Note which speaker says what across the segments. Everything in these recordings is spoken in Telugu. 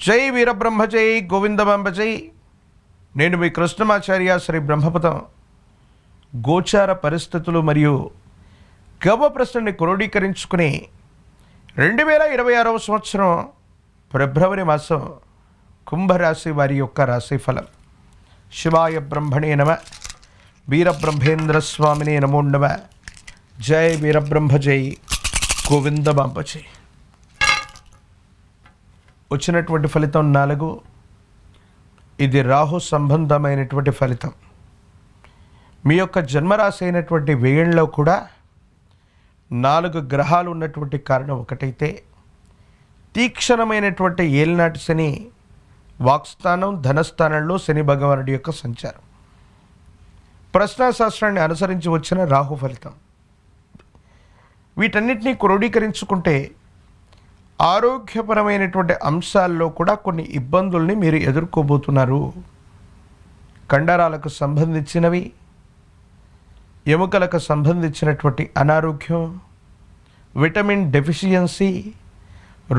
Speaker 1: జై వీరబ్రహ్మ జై గోవిందమాంబ జై. నేను మీ కృష్ణమాచార్య శ్రీ బ్రహ్మపదం. గోచార పరిస్థితులు మరియు గవ ప్రశ్నని క్రోడీకరించుకుని 2026 సంవత్సరం ఫిబ్రవరి మాసం కుంభరాశి వారి యొక్క రాశిఫలం. శివాయ బ్రహ్మణే నమ. వీరబ్రహ్మేంద్ర స్వామినే నమో నమ. జై వీరబ్రహ్మ జై గోవిందమాంబ జై. వచ్చినటువంటి ఫలితం 4. ఇది రాహు సంబంధమైనటువంటి ఫలితం. మీ యొక్క జన్మరాశి అయినటువంటి వ్యయంలో కూడా 4 గ్రహాలు ఉన్నటువంటి కారణం ఒకటైతే తీక్షణమైనటువంటి ఏలినాటి శని వాక్స్థానం ధనస్థానంలో శని భగవానుడి యొక్క సంచారం, ప్రశ్నాశాస్త్రాన్ని అనుసరించి వచ్చిన రాహు ఫలితం. వీటన్నిటినీ క్రోడీకరించుకుంటే ఆరోగ్యపరమైనటువంటి అంశాల్లో కూడా కొన్ని ఇబ్బందుల్ని మీరు ఎదుర్కోబోతున్నారు. కండరాలకు సంబంధించినవి, ఎముకలకు సంబంధించినటువంటి అనారోగ్యం, విటమిన్ డెఫిషియన్సీ,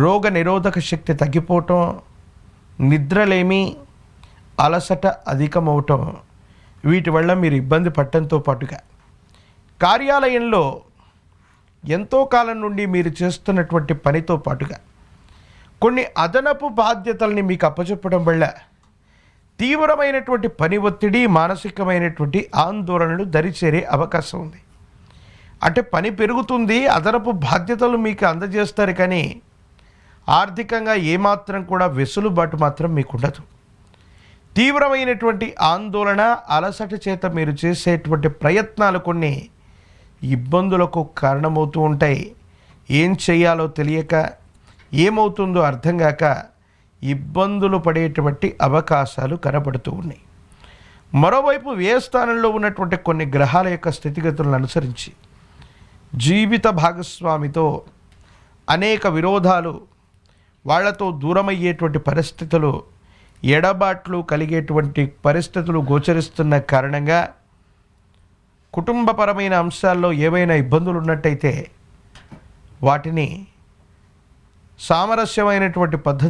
Speaker 1: రోగ నిరోధక శక్తి తగ్గిపోవటం, నిద్రలేమి, అలసట అధికమవటం, వీటి వల్ల మీరు ఇబ్బంది పడటంతో పాటుగా కార్యాలయంలో ఎంతో కాలం నుండి మీరు చేస్తున్నటువంటి పనితో పాటుగా కొన్ని అదనపు బాధ్యతల్ని మీకు అప్పచెప్పడం వల్ల తీవ్రమైనటువంటి పని ఒత్తిడి, మానసికమైనటువంటి ఆందోళనలు దరిచేరే అవకాశం ఉంది. అంటే పని పెరుగుతుంది, అదనపు బాధ్యతలు మీకు అందజేస్తారు, కానీ ఆర్థికంగా ఏమాత్రం కూడా వెసులుబాటు మాత్రం మీకు ఉండదు. తీవ్రమైనటువంటి ఆందోళన, అలసట చేత మీరు చేసేటువంటి ప్రయత్నాలు కొన్ని ఇబ్బందులకు కారణమవుతూ ఉంటాయి. ఏం చేయాలో తెలియక, ఏమవుతుందో అర్థం కాక ఇబ్బందులు పడేటువంటి అవకాశాలు కనబడుతూ ఉన్నాయి. మరోవైపు వ్యయస్థానంలో ఉన్నటువంటి కొన్ని గ్రహాల యొక్క స్థితిగతులను అనుసరించి జీవిత భాగస్వామితో అనేక విరోధాలు, వాళ్లతో దూరమయ్యేటువంటి పరిస్థితులు, ఎడబాట్లు కలిగేటువంటి పరిస్థితులు గోచరిస్తున్న కారణంగా కుటుంబపరమైన అంశాల్లో ఏవైనా ఇబ్బందులు ఉన్నట్టయితే వాటిని సామరస్యమైనటువంటి పద్ధతి